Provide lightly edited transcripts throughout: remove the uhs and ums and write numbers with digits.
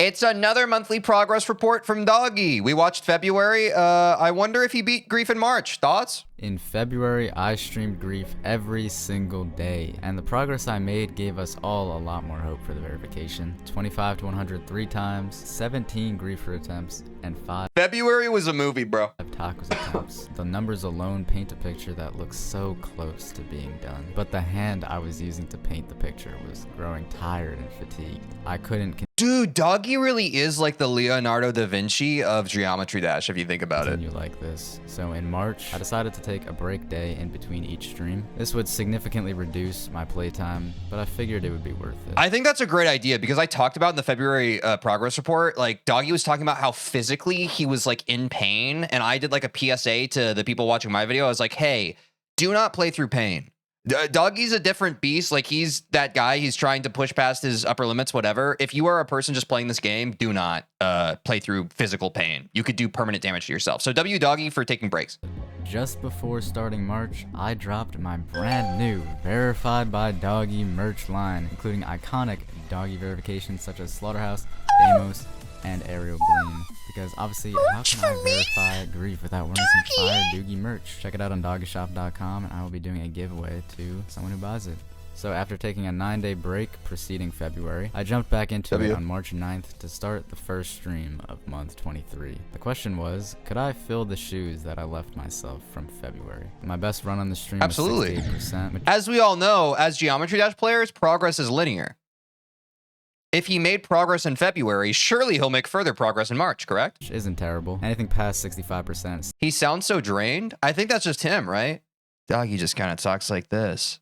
It's another monthly progress report from Doggie. We watched February. I wonder if he beat Grief in March. Thoughts? In February, I streamed Grief every single day, and the progress I made gave us all a lot more hope for the verification. 25 to 100 3 times, 17 Griefer attempts, and 5 February was a movie, bro. tacos attempts. The numbers alone paint a picture that looks so close to being done, but the hand I was using to paint the picture was growing tired and fatigued. I couldn't Dude, Doggie really is like the Leonardo da Vinci of Geometry Dash, if you think about it. continue like this. So in March, I decided to take a break day in between each stream. This would significantly reduce my playtime, but I figured it would be worth it. I think that's a great idea because I talked about in the February progress report, like Doggie was talking about how physically he was like in pain. And I did like a PSA to the people watching my video. I was like, hey, do not play through pain. Doggie's a different beast. Like he's that guy. He's trying to push past his upper limits, whatever. If you are a person just playing this game, do not play through physical pain. You could do permanent damage to yourself. So W Doggie for taking breaks. Just before starting March, I dropped my brand new Verified by Doggie merch line, including iconic Doggie verifications such as Slaughterhouse, Deimos, and Aerial Gleam. Because obviously, how can I verify Grief without wearing some fire Doogie merch? Check it out on doggieshop.com, and I will be doing a giveaway to someone who buys it. So after taking a 9-day break preceding February, I jumped back into it on March 9th to start the first stream of month 23. The question was, could I fill the shoes that I left myself from February? My best run on the stream was 68%. As we all know, as Geometry Dash players, progress is linear. If he made progress in February, surely he'll make further progress in March, correct? Which isn't terrible. Anything past 65%. He sounds so drained. I think that's just him, right? Doggie just kind of talks like this.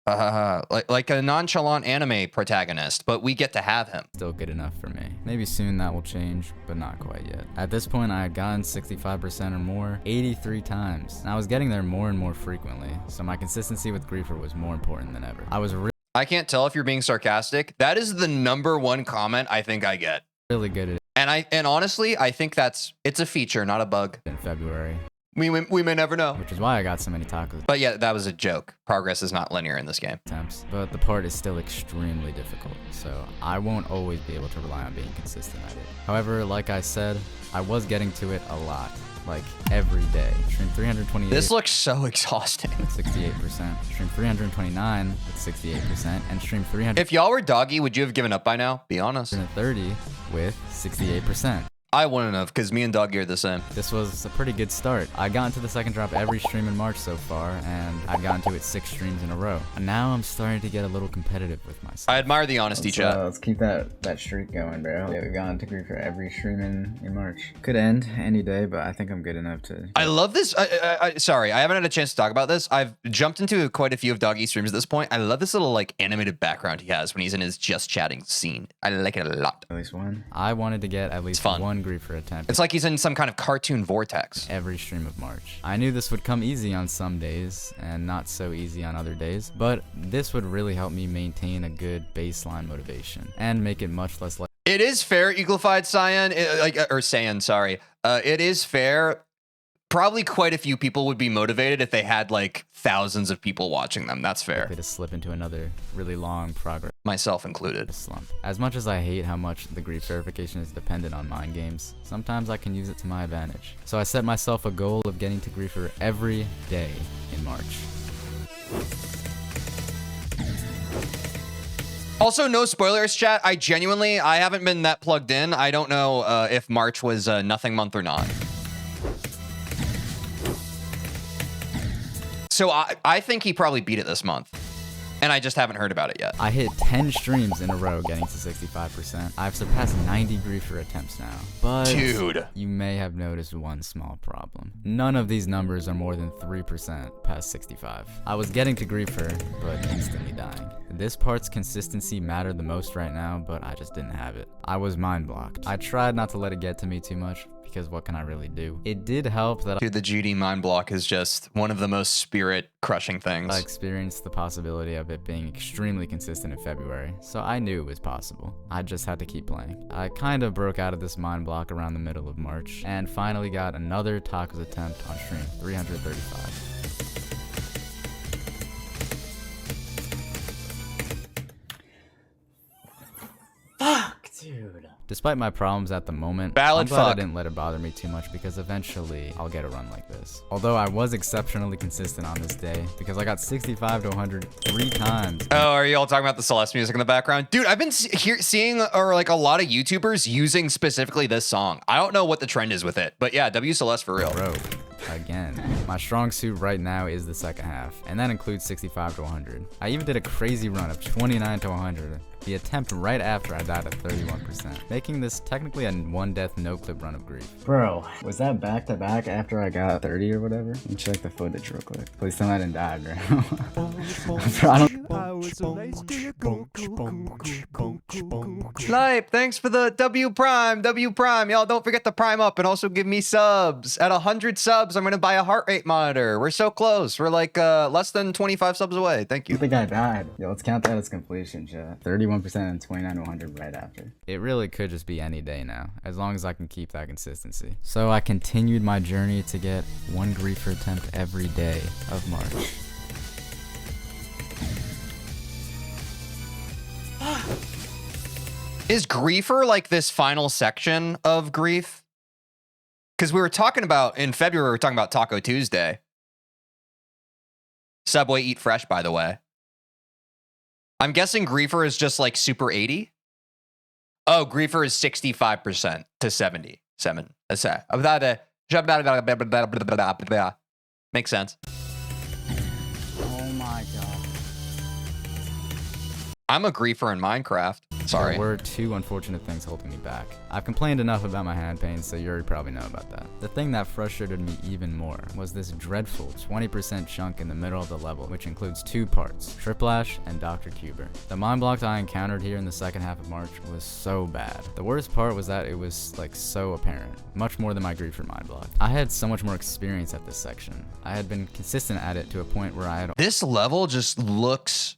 Like a nonchalant anime protagonist, but we get to have him. Still good enough for me. Maybe soon that will change, but not quite yet. At this point, I had gotten 65% or more 83 times, and I was getting there more and more frequently, so my consistency with Griefer was more important than ever. I can't tell if you're being sarcastic. That is the #1 comment I think I get. Really good at it. And honestly, I think it's a feature, not a bug. In February. We may never know. Which is why I got so many tacos But yeah, that was a joke. Progress is not linear in this game. attempts. But the part is still extremely difficult, so I won't always be able to rely on being consistent at it. However, like I said, I was getting to it a lot. Like every day. Stream 328. This looks so exhausting. 68%. Stream 329 with 68%. And stream 330 If y'all were Doggie, would you have given up by now? Be honest. with 68%. I wouldn't have, because me and Doggie are the same. This was a pretty good start. I got into the second drop every stream in March so far, and I've gotten to it 6 streams in a row. And now I'm starting to get a little competitive with myself. I admire the honesty, chat. Let's keep that streak going, bro. Yeah, we've gotten to Grief for every stream in March. Could end any day, but I think I'm good enough to... I love this. Sorry, I haven't had a chance to talk about this. I've jumped into quite a few of Doggie's streams at this point. I love this little like animated background he has when he's in his just chatting scene. I like it a lot. At least one. I wanted to get at least one Griefer attempt. It's like he's in some kind of cartoon vortex. Every stream of March. I knew this would come easy on some days and not so easy on other days, but this would really help me maintain a good baseline motivation and make it much less like. It is fair, Eaglified Cyan, Saiyan, sorry. It is fair. Probably quite a few people would be motivated if they had like thousands of people watching them. That's fair. To slip into another really long progress. Myself included. Slump. As much as I hate how much the grief verification is dependent on mind games, sometimes I can use it to my advantage. So I set myself a goal of getting to griefer every day in March. Also, no spoilers, chat. I haven't been that plugged in. I don't know if March was a nothing month or not. So I think he probably beat it this month. And I just haven't heard about it yet. I hit 10 streams in a row getting to 65%. I've surpassed 90 griefer attempts now. But dude, you may have noticed one small problem. None of these numbers are more than 3% past 65. I was getting to griefer, but instantly dying. This part's consistency mattered the most right now, but I just didn't have it. I was mind blocked. I tried not to let it get to me too much, because what can I really do? It did help that dude, the GD mind block is just one of the most spirit crushing things. I experienced the possibility of it being extremely consistent in February, so I knew it was possible. I just had to keep playing. I kind of broke out of this mind block around the middle of March, and finally got another tacos attempt on stream, 335. Fuck, dude. Despite my problems at the moment, Valid I'm glad I fuck. didn't let it bother me too much because eventually I'll get a run like this. Although I was exceptionally consistent on this day because I got 65 to 100 3 times. Oh, are you all talking about the Celeste music in the background? Dude, I've been seeing like a lot of YouTubers using specifically this song. I don't know what the trend is with it, but yeah, W Celeste for real. Bro, again. My strong suit right now is the second half, and that includes 65 to 100. I even did a crazy run of 29 to 100. The attempt right after I died at 31%, making this technically a one death no clip run of grief. Bro, was that back to back after I got 30 or whatever? Let me check the footage real quick. Please tell me I didn't die, bro. I don't. Lipe, thanks for the W Prime. Y'all don't forget to prime up and also give me subs. At 100 subs, I'm gonna buy a heart rate monitor. We're so close. We're like less than 25 subs away. Thank you. I think I died. Yo, let's count that as completion, chat. 31% and 29 to 100 right after. It really could just be any day now, as long as I can keep that consistency. So I continued my journey to get one griefer attempt every day of March. Is griefer like this final section of grief? Because we were talking about in February, we were talking about Taco Tuesday. Subway Eat Fresh, by the way. I'm guessing griefer is just like super 80. Oh, griefer is 65% to 77. Makes sense. Oh my god. I'm a griefer in Minecraft. Sorry. There were two unfortunate things holding me back. I've complained enough about my hand pain, so you already probably know about that. The thing that frustrated me even more was this dreadful 20% chunk in the middle of the level, which includes two parts, Triplash and Dr. Cuber. The mind blocks I encountered here in the second half of March was so bad. The worst part was that it was like so apparent, much more than my griefer mind block. I had so much more experience at this section. I had been consistent at it to a point where I had— This level just looks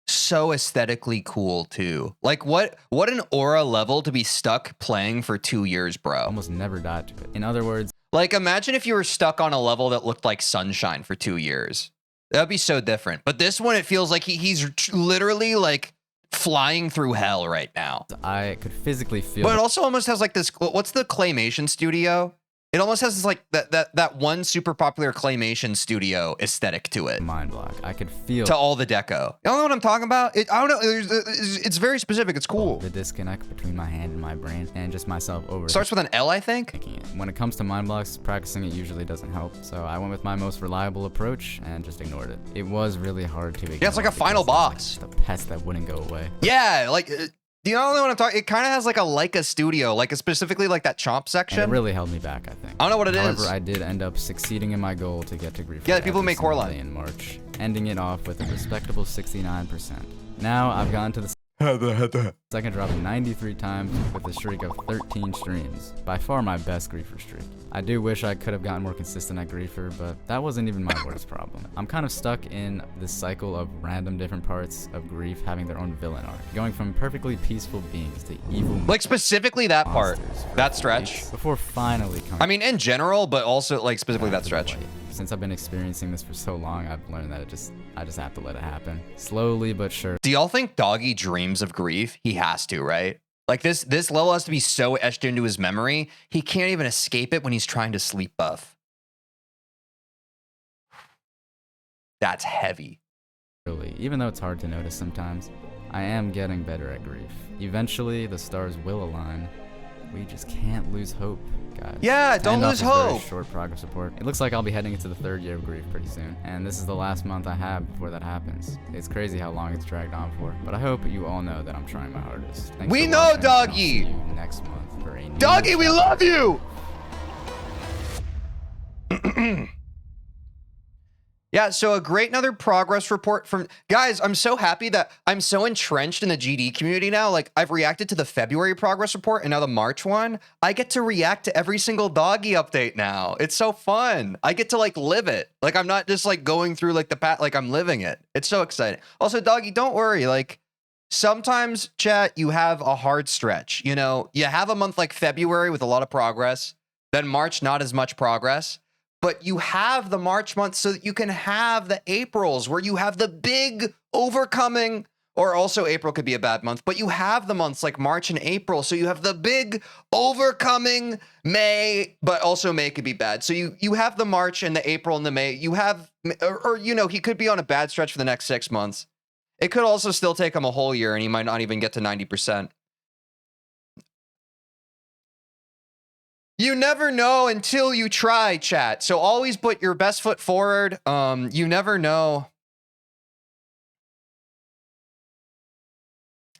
so aesthetically cool too. Like what an aura level to be stuck playing for 2 years, bro. almost never died to it. In other words, Like imagine if you were stuck on a level that looked like Sunshine for 2 years. That'd be so different. But this one, it feels like he's literally like flying through hell right now. I could physically feel— But it also almost has like this, what's the claymation studio? It almost has this like that one super popular claymation studio aesthetic to it. mind block. I could feel To all the deco. You don't know what I'm talking about? I don't know. It's very specific. It's cool. the disconnect between my hand and my brain, and just myself over Starts with an L, I think. thinking it. When it comes to mind blocks, practicing it usually doesn't help, so I went with my most reliable approach and just ignored it. It was really hard to ignore. Yeah, it's like a because final it was like boss. just a pest that wouldn't go away. Yeah, like, do you know what I'm talking? It kind of has like a Leica studio, like specifically like that chomp And section. it really held me back, I think. I don't know what it However, is. I did end up succeeding in my goal to get to grief. Yeah, the people who make every single Coraline. day in March, ending it off with a respectable 69%. Now I've gotten to the second drop 93 times with a streak of 13 streams. By far my best griefer streak. I do wish I could have gotten more consistent at griefer, but that wasn't even my worst problem. I'm kind of stuck in this cycle of random different parts of grief having their own villain arc, going from perfectly peaceful beings to evil Like specifically that part, monsters for that 4 stretch. weeks before finally coming— I mean, in general, but also like specifically that to the stretch. light. Since I've been experiencing this for so long, I've learned that I just have to let it happen. Slowly but surely. Do y'all think Doggie dreams of grief? He has to, right? Like this level has to be so etched into his memory, he can't even escape it when he's trying to sleep buff. That's heavy. Even though it's hard to notice sometimes, I am getting better at grief. Eventually, the stars will align. We just can't lose hope, guys. Yeah, To don't end off lose this very hope. short progress report. It looks like I'll be heading into the 3rd year of grief pretty soon, and this is the last month I have before that happens. It's crazy how long it's dragged on for, but I hope you all know that I'm trying my hardest. Thanks We for know, watching, and I'll Doggie. see you next month for a new Doggie, we chapter. love you! Yeah, so a great another progress report from guys. I'm so happy that I'm so entrenched in the GD community now. Like I've reacted to the February progress report and now the March one. I get to react to every single Doggie update now. It's so fun. I get to like live it. Like I'm not just like going through like the pat, like I'm living it. It's so exciting. Also, Doggie, don't worry. Like sometimes, chat, you have a hard stretch. You know, you have a month like February with a lot of progress, then March, not as much progress. But you have the March month so that you can have the Aprils where you have the big overcoming Or also April could be a bad month, but you have the months like March and April. So you have the big overcoming May, but also May could be bad. So you have the March and the April and the May. You have, or you know, he could be on a bad stretch for the next 6 months. It could also still take him a whole year and he might not even get to 90%. You never know until you try, chat. So always put your best foot forward. You never know.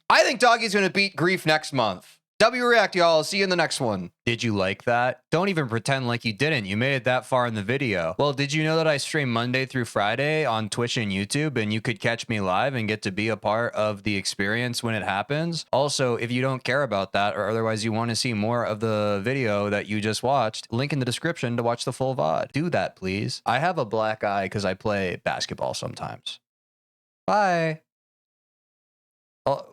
I think Doggie's going to beat Grief next month. W-React, y'all. See you in the next one. Did you like that? Don't even pretend like you didn't. You made it that far in the video. Well, did you know that I stream Monday through Friday on Twitch and YouTube, and you could catch me live and get to be a part of the experience when it happens? Also, if you don't care about that, or otherwise you want to see more of the video that you just watched, link in the description to watch the full VOD. Do that, please. I have a black eye because I play basketball sometimes. Bye. Oh.